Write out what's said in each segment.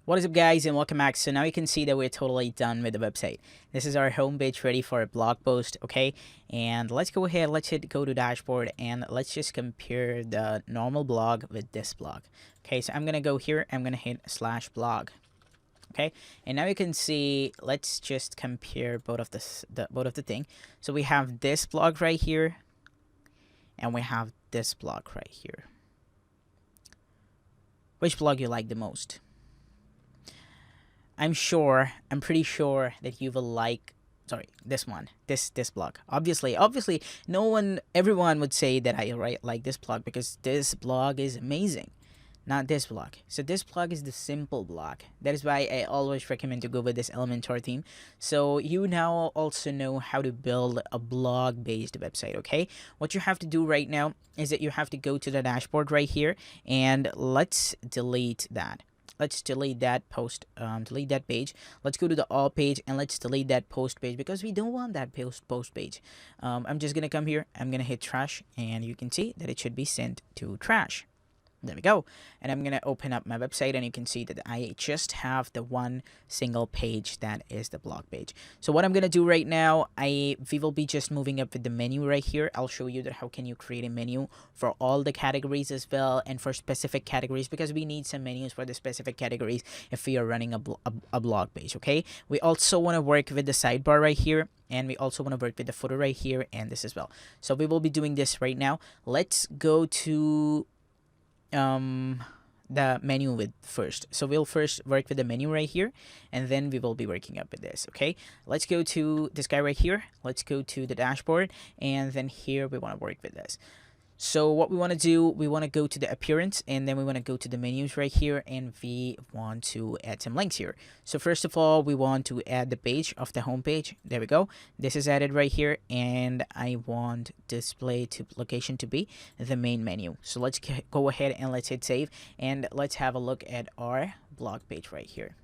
What is up, guys, and welcome back. So now you can see that we're totally done with the website. This is our homepage ready for a blog post, okay? And let's go ahead, let's hit go to dashboard, and let's just compare the normal blog with this blog. Okay, so I'm gonna go here, I'm gonna hit /blog. Okay, and now you can see, let's just compare both of the thing. So we have this blog right here, and we have this blog right here. Which blog you like the most? I'm pretty sure that you will like, this one, this blog. Obviously, everyone would say that I like this blog because this blog is amazing. Not this blog. So this blog is the simple blog. That is why I always recommend to go with this Elementor theme. So you now also know how to build a blog-based website, okay? What you have to do right now is that you have to go to the dashboard right here, and let's delete that. Let's delete that post, delete that page. Let's go to the all page and let's delete that post page because we don't want that post page. I'm just gonna come here, I'm gonna hit trash, and you can see that it should be sent to trash. There we go. And I'm gonna open up my website, and you can see that I just have the one single page that is the blog page. So what I'm gonna do right now, we will be just moving up with the menu right here. I'll show you that how can you create a menu for all the categories as well, and for specific categories, because we need some menus for the specific categories if we are running a blog page. Okay, we also want to work with the sidebar right here, and we also want to work with the footer right here, and this as well. So we will be doing this right now. Let's go to the menu with first. So we'll first work with the menu right here, and then we will be working up with this. Okay, let's go to this guy right here, let's go to the dashboard, and then here we want to work with this. So what we want to do, we want to go to the appearance, and then we want to go to the menus right here, and we want to add some links here. So first of all, we want to add the page of the home page. There we go. This is added right here, and I want display to location to be the main menu. So let's go ahead and let's hit save, and let's have a look at our blog page right here.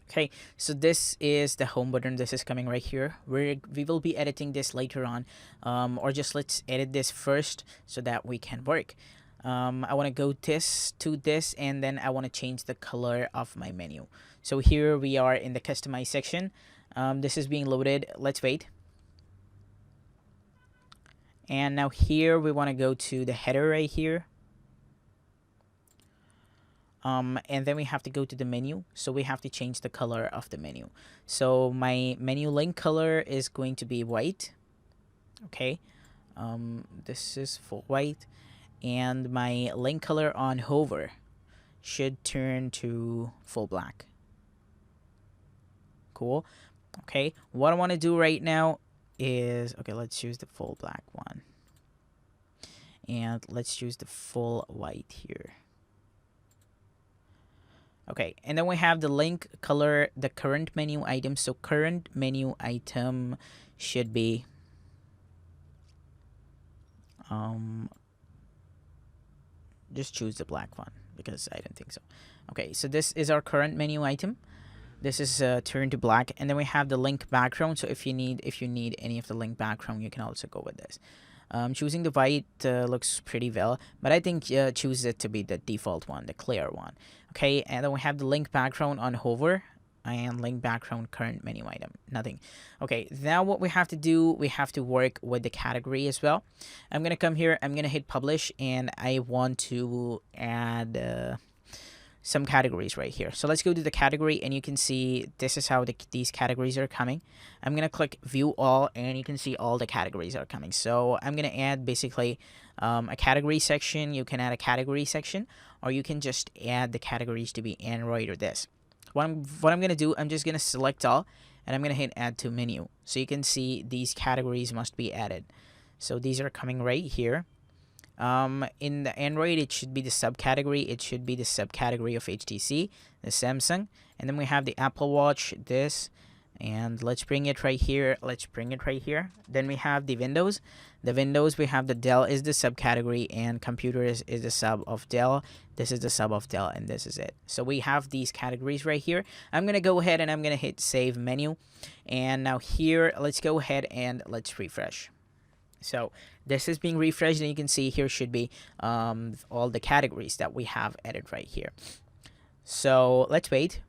Okay, so this is the home button. This is coming right here. We will be editing this later on, or just let's edit this first so that we can work. I want to go to this, and then I want to change the color of my menu. So here we are in the customize section. This is being loaded. Let's wait. And now here we want to go to the header right here. And then we have to go to the menu, so we have to change the color of the menu. So my menu link color is going to be white. Okay, this is full white, and my link color on hover should turn to full black. Cool. Okay, what I want to do right now is, okay, let's choose the full black one, and let's choose the full white here. Okay, and then we have the link color, the current menu item. So current menu item should be just choose the black one because I don't think so. Okay, so this is our current menu item. This is turned to black, and then we have the link background. So if you need any of the link background, you can also go with this. Choosing the white looks pretty well, but I think choose it to be the default one, the clear one. Okay, and then we have the link background on hover, and link background current menu item, nothing. Okay, now what we have to do, we have to work with the category as well. I'm gonna come here, I'm gonna hit publish, and I want to add some categories right here. So let's go to the category, and you can see this is how these categories are coming. I'm gonna click view all, and you can see all the categories are coming. So I'm gonna add basically a category section. You can add a category section, or you can just add the categories to be Android or this. What I'm gonna do, I'm just gonna select all, and I'm gonna hit add to menu. So you can see these categories must be added. So these are coming right here. In the Android, it should be the subcategory. It should be the subcategory of HTC, the Samsung, and then we have the Apple Watch, this, and let's bring it right here. Let's bring it right here. Then we have the Windows. The Windows, we have the Dell is the subcategory, and computers is the sub of Dell. This is the sub of Dell, and this is it. So we have these categories right here. I'm gonna go ahead and I'm gonna hit save menu, and now here, let's go ahead and let's refresh. So this is being refreshed, and you can see here should be all the categories that we have added right here. So let's wait.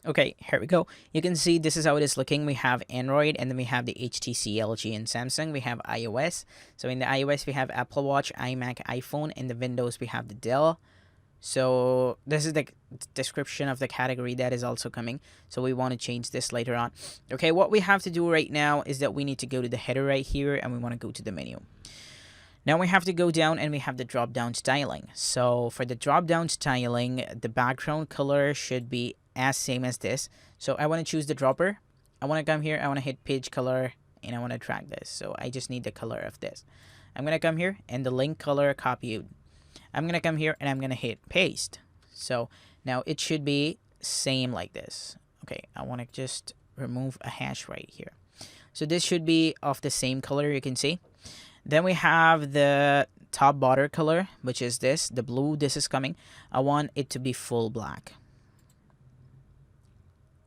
Okay, here we go. You can see this is how it is looking. We have Android, and then we have the HTC, LG, and Samsung. We have iOS. So in the iOS, we have Apple Watch, iMac, iPhone. In the Windows, we have the Dell. So this is the description of the category that is also coming. So we want to change this later on. Okay, what we have to do right now is that we need to go to the header right here, and we want to go to the menu. Now we have to go down, and we have the drop down styling. So for the drop down styling, the background color should be as same as this. So I want to choose the dropper. I want to come here, I want to hit page color, and I want to drag this. So I just need the color of this. I'm going to come here, and the link color copied. I'm going to come here, and I'm going to hit paste. So now it should be same like this. Okay, I want to just remove a hash right here. So this should be of the same color, you can see. Then we have the top border color, which is this, the blue. This is coming. I want it to be full black.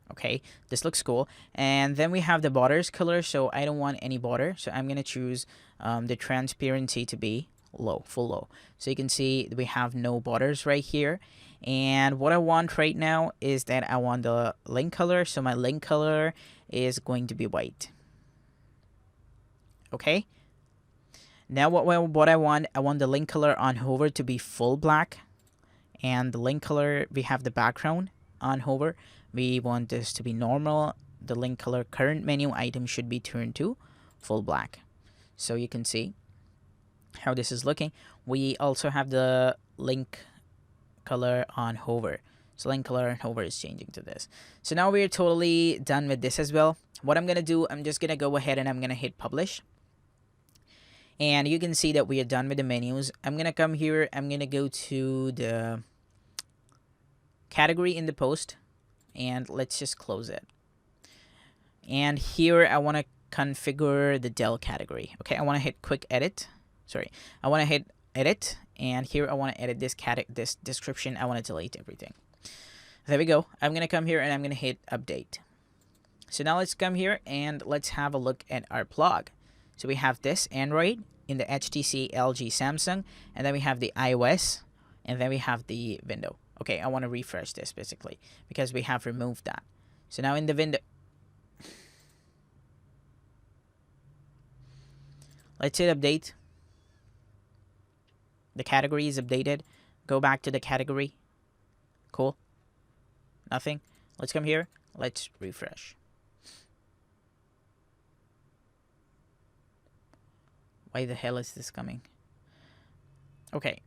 Okay, this looks cool. And then we have the borders color, so I don't want any border. So I'm going to choose the transparency to be low, full low. So you can see we have no borders right here. And what I want right now is that I want the link color. So my link color is going to be white. Okay. Now what I want the link color on hover to be full black. And the link color, we have the background on hover. We want this to be normal. The link color current menu item should be turned to full black. So you can see how this is looking. We also have the link color on hover. So link color on hover is changing to this. So now we're totally done with this as well. What I'm going to do, I'm just going to go ahead and I'm going to hit publish. And you can see that we are done with the menus. I'm going to come here. I'm going to go to the category in the post. And let's just close it. And here I want to configure the Dell category. Okay, I want to hit quick edit. Sorry, I want to hit edit. And here I want to edit this description. I want to delete everything. There we go. I'm going to come here and I'm going to hit update. So now let's come here and let's have a look at our blog. So we have this Android in the HTC, LG, Samsung. And then we have the iOS. And then we have the window. Okay, I want to refresh this basically because we have removed that. So now in the window, let's hit update. The category is updated. Go back to the category. Cool. Nothing. Let's come here. Let's refresh. Why the hell is this coming? Okay.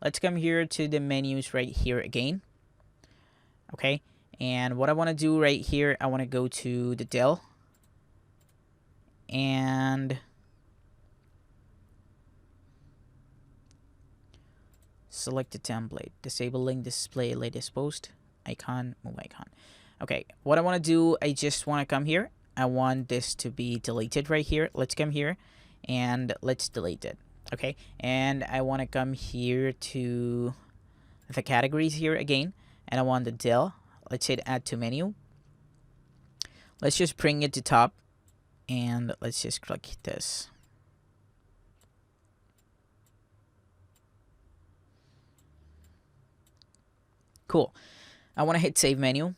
Let's come here to the menus right here again. Okay. And what I want to do right here, I want to go to the Dell. And select the template. Disable link display latest post. Icon, move icon. Okay. What I want to do, I just want to come here. I want this to be deleted right here. Let's come here and let's delete it. Okay, and I want to come here to the categories here again, and I want the Dell. Let's hit add to menu. Let's just bring it to top, and let's just click this. Cool. I want to hit save menu,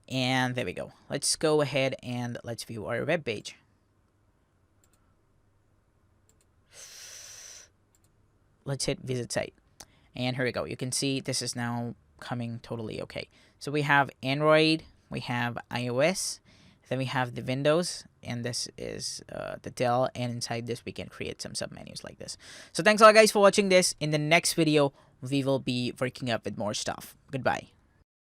and there we go. Let's go ahead and let's view our web page. Let's hit visit site. And here we go. You can see this is now coming totally okay. So we have Android, we have iOS, then we have the Windows, and this is the Dell, and inside this we can create some submenus like this. So thanks a lot guys for watching this. In the next video, we will be working up with more stuff. Goodbye.